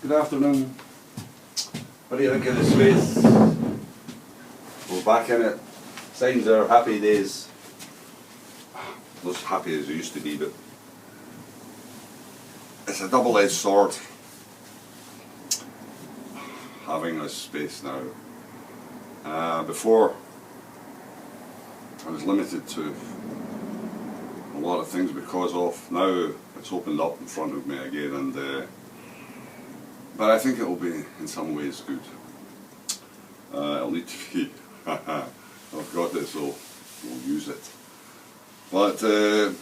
Good afternoon. What do you think of the space? We're back in it. Signs are happy days. Not as happy as they used to be, but it's a double-edged sword having this space now. Before I was limited to a lot of things because of, now it's opened up in front of me again, and but I think it will be in some ways good. It'll need to be. I've got it, so we'll use it. But I'm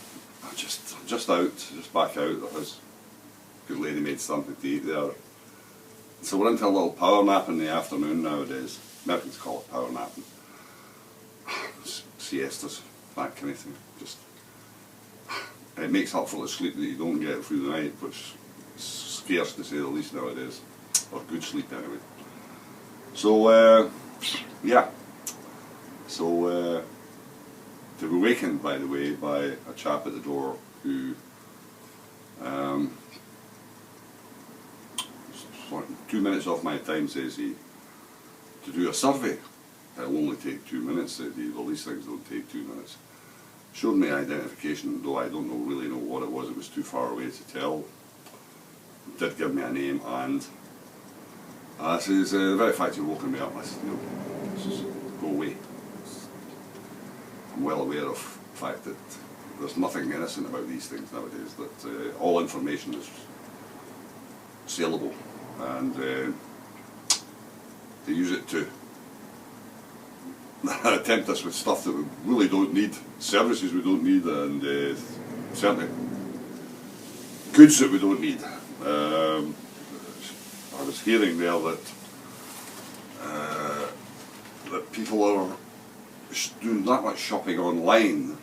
just out, just back out. The house, good lady made something to eat there. So we're into a little power nap in the afternoon nowadays. Americans call it power napping. Siestas, that kind of thing. Just it makes up for the sleep that you don't get through the night, which is scarce to say the least nowadays, or good sleep anyway. So yeah. So to be wakened, by the way, by a chap at the door who 2 minutes off my time, says he, to do a survey. It'll only take 2 minutes, said he. Well, these things don't take 2 minutes. Showed me identification, though I don't really know what it was. It was too far away to tell. Did give me a name, and says, the very fact you're woken me up, I said, no, just go away. I'm well aware of the fact that there's nothing innocent about these things nowadays, that all information is saleable, and they use it to tempt us with stuff that we really don't need, services we don't need, and certainly goods that we don't need. I was hearing there that that people are doing that much shopping online.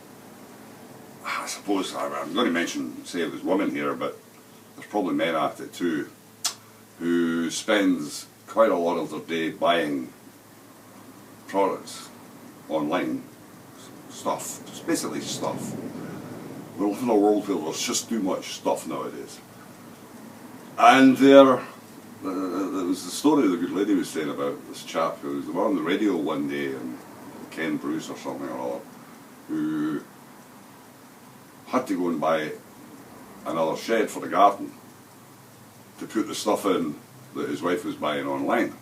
I suppose I'm going to mention, say there's women here, but there's probably men at it too, who spends quite a lot of their day buying products online, stuff, just basically stuff. We live in a world where there's just too much stuff nowadays. And there was the story the good lady was saying about this chap who was on the radio one day, and Ken Bruce or something or other, who had to go and buy another shed for the garden to put the stuff in that his wife was buying online.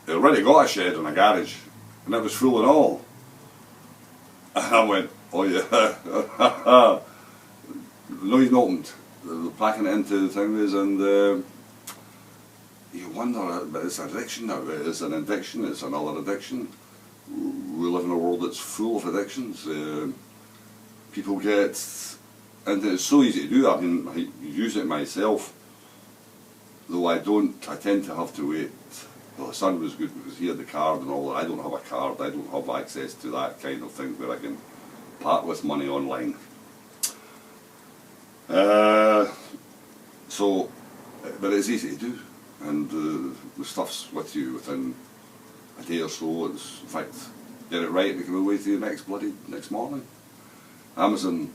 He already got a shed and a garage, and it was full and all. And I went, oh yeah, no, he's not opened. They're packing it into the things, and you wonder, but it's addiction now. It's an addiction, it's another addiction. We live in a world that's full of addictions. People get, and it's so easy to do that. I mean, I use it myself, though I tend to have to wait. Well, the son was good because he had the card and all that. I don't have a card, I don't have access to that kind of thing where I can part with money online. So, but it's easy to do, and the stuff's with you within a day or so. It's, in fact, get it right, we can away to you next morning. Amazon,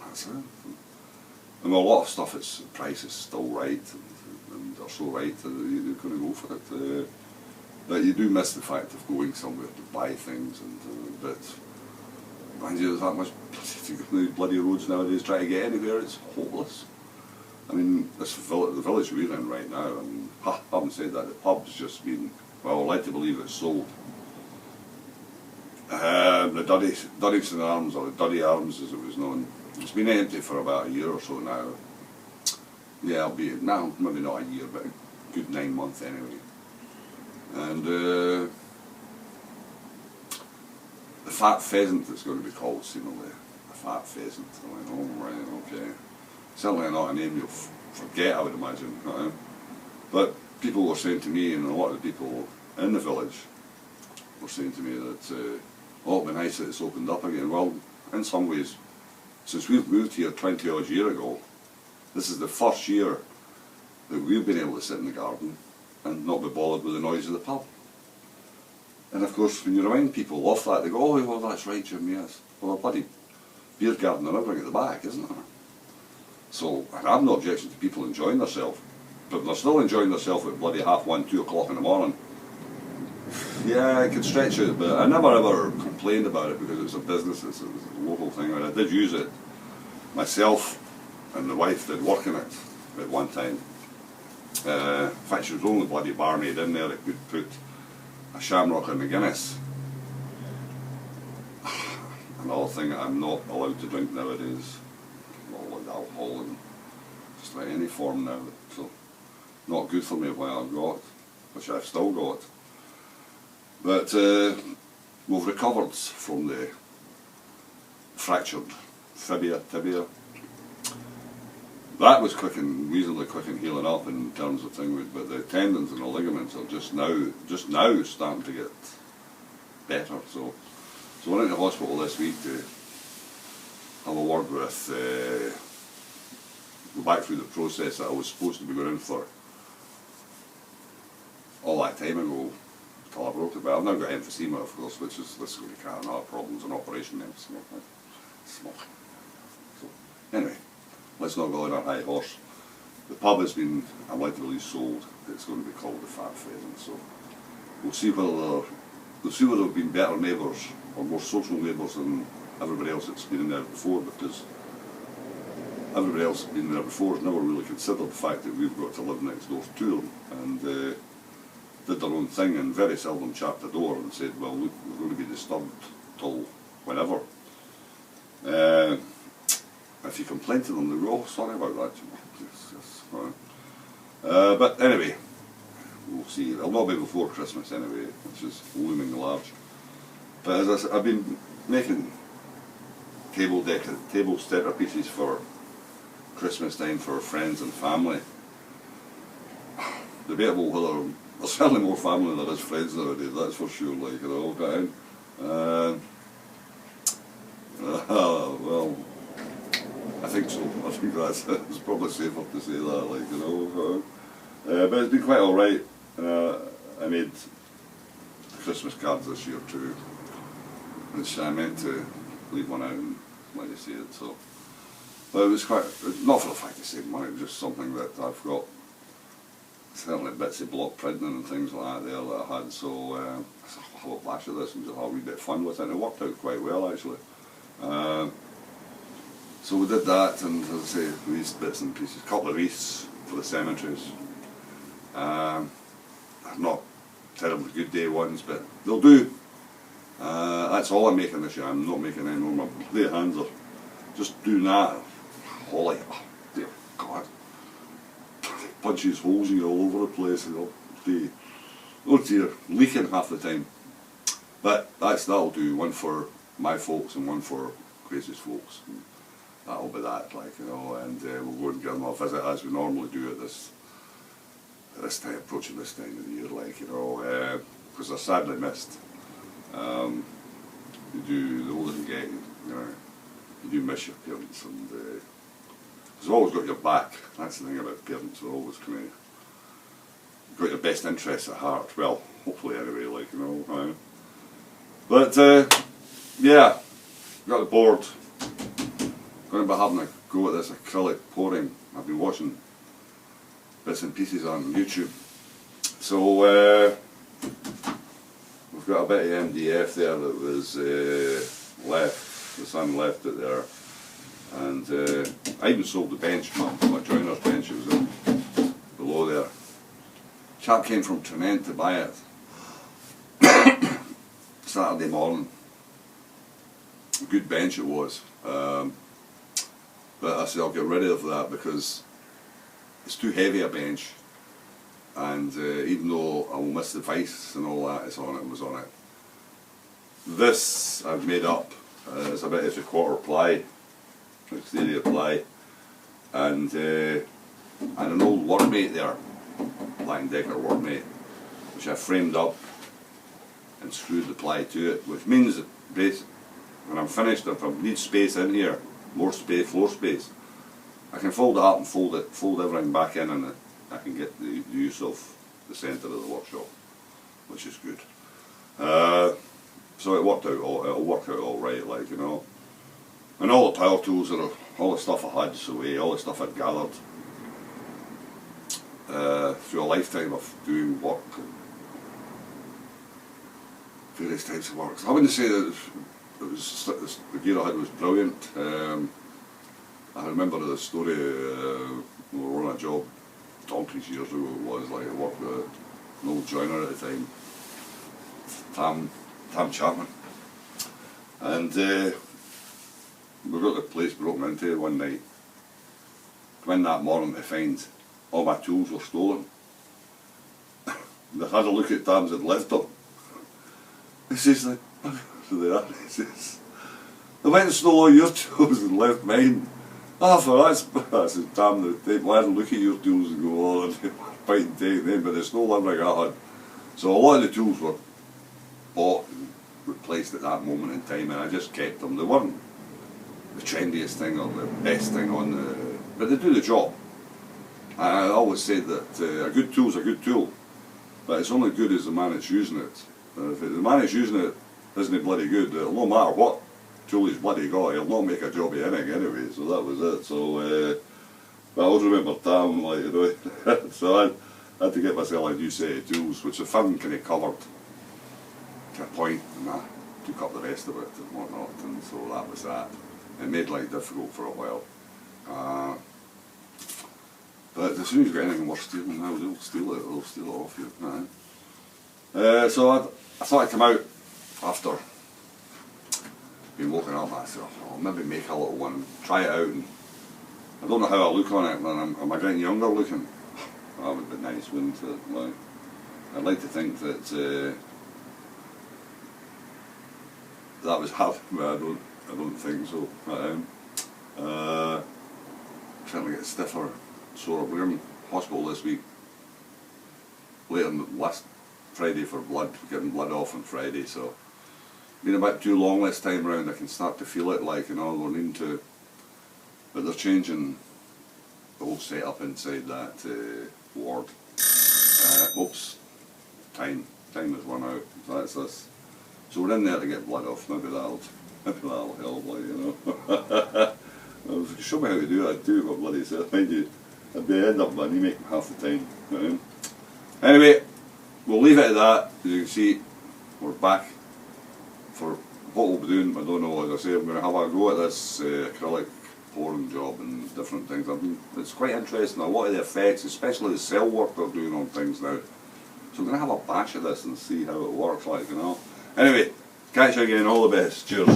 that's it. And a lot of stuff, its price is still right, and they're so right that you're going to go for it. But you do miss the fact of going somewhere to buy things, and but mind you, there's that much bloody roads nowadays. Try to get anywhere, it's hopeless. I mean, the village we're in right now, I mean, I haven't said that, the pub's just been, well, we're led to believe it's sold. The Duddington Arms, or the Duddy Arms as it was known, it's been empty for about a year or so now. Yeah, albeit now, maybe not a year, but a good 9 months anyway. And the Fat Pheasant is going to be called seemingly. The Fat Pheasant. I went, oh right, okay. Certainly not a name you'll forget, I would imagine. But people were saying to me, and a lot of the people in the village were saying to me that, oh, it'd be nice that it's opened up again. Well, in some ways, since we've moved here 20 odd years ago, this is the first year that we've been able to sit in the garden and not be bothered with the noise of the pub. And of course, when you remind people of that, they go, oh, well, that's right, Jim, yes. Well, a bloody beer garden and everything at the back, isn't there? So I have no objection to people enjoying themselves, but they're still enjoying themselves at bloody 1:30, 2 o'clock in the morning. Yeah, I could stretch it, but I never ever complained about it because it's a business, it's a local thing, and I did use it myself, and the wife did work in it at one time. In fact, she was the only bloody barmaid in there that could put a Shamrock and a Guinness. Another thing that I'm not allowed to drink nowadays, not like alcohol in just like any form now, so not good for me what I've got, which I've still got. But we've recovered from the fractured tibia. That was reasonably quick and healing up in terms of things, but the tendons and the ligaments are just now starting to get better. So I went into hospital this week to have a word with, go back through the process that I was supposed to be going in for all that time ago, until I broke it. But I've now got emphysema, of course, which is this going to carry another problems, an operation emphysema. Smoking. So anyway, let's not go on our high horse. The pub has been allegedly sold. It's going to be called the Fat Pheasant. So we'll see whether there have been better neighbours or more social neighbours than everybody else that's been in there before, because everybody else that's been there before has never really considered the fact that we've got to live next door to them, and did their own thing and very seldom chapped the door and said, well look, we're going to be disturbed till whenever. If you complain to them, they go, oh, sorry about that. But anyway, we'll see. It'll not be before Christmas anyway, which is looming large. But as I said, I've been making table centerpieces for Christmas time for friends and family. Debatable whether there's certainly more family than there is friends nowadays, that's for sure. Like, you know, well, I think so. I think it's probably safer to say that, like, you know. But it's been quite alright. I made Christmas cards this year too, which I meant to leave one out and let you see it. So, but it was quite, not for the fact of saving money, it was just something that I've got certainly bits of block printing and things like that there that I had. So I thought, I'll have a flash of this and just have a wee bit of fun with it. And it worked out quite well actually. So we did that, and as I say, these bits and pieces, a couple of wreaths for the cemeteries. Not terribly good day ones, but they'll do. That's all I'm making this year. I'm not making any more. My hands are just doing that. Holy, oh dear God, punches holes in you all over the place. Oh dear, leaking half the time. But that'll do. One for my folks and one for Grace's folks. And that'll be that, like, you know. And we'll go and give them a visit as we normally do at this time, approaching this time of the year, like, you know, because they're sadly missed. You do, the older you get, you know, you do miss your parents, and they've always got your back. That's the thing about parents, they're always kind of got your best interests at heart. Well, hopefully anyway, like, you know. But yeah, got the board. Going to be having a go at this acrylic pouring. I've been watching bits and pieces on YouTube. So we've got a bit of MDF there that was left. The son left it there, and I even sold the bench, my joiner's bench. It was in below there. Chap came from Trinent to buy it Saturday morning. Good bench it was, but I said I'll get rid of that because it's too heavy a bench, and even though I will miss the vice and all that, was on it. This I've made up. It's a bit of a quarter ply, exterior ply, and an old workmate there, Black & Decker workmate, which I framed up and screwed the ply to it, which means that when I'm finished, if I need space in here, more space, floor space, I can fold it up and fold everything back in, and I can get the use of the centre of the workshop, which is good. So it'll work out all right, like, you know. And all the power tools, all the stuff I had's away, all the stuff I'd gathered through a lifetime of doing work and various types of work. So I wouldn't say that the gear I had was brilliant. I remember the story, we were on a job donkeys years ago it was, like I worked with an old joiner at the time, Tam Chapman, and we got the place broken into one night. Come in that morning to find all my tools were stolen. They had a look at Tam's and left them. He says, like, so they are. He says, they went and stole all your tools and left mine. Ah, for that's I said, Tam, they had a look at your tools and go, oh, they were fighting taking them, but they stole everything I had. So a lot of the tools were bought and replaced at that moment in time, and I just kept them. They weren't the trendiest thing or the best thing on the, but they do the job. I always said that a good tool's a good tool, but it's only good as the man that's using it. If the man that's using it isn't bloody good, it'll no matter what tool he's bloody got, he'll not make a job of anything anyway. So that was it. So, but I always remember Tam, like, you know, so I had to get myself a new set of tools, which the firm kind of covered to a point, and I took up the rest of it and whatnot, and so that was that. It made life difficult for a while. But as soon as you get anything worth stealing now, they'll steal it off you. So I thought I'd come out after being woken up, and I thought, I'll maybe make a little one, try it out, and I don't know how I look on it, and am I getting younger looking? That would be nice, wouldn't it? Like, I'd like to think that that was happening, but I don't think so. Certainly get stiffer, sore. We're in hospital this week, later last Friday for blood, getting blood off on Friday, so been a bit too long this time round. I can start to feel it, like, you know, we're needing to, but they're changing the whole setup inside that ward. Oops, time has run out. So that's this. So we're in there to get blood off. Maybe that'll help, like, you know. If you could show me how to do it, I'd do it for bloody self. I'd end up making half the time. Anyway, we'll leave it at that. As you can see, we're back for what we'll be doing. I don't know, as I say, I'm going to have a go at this acrylic pouring job and different things. It's quite interesting, a lot of the effects, especially the cell work they're doing on things now. So I'm going to have a bash at this and see how it works, like, you know. Anyway, catch you again, all the best. Cheers.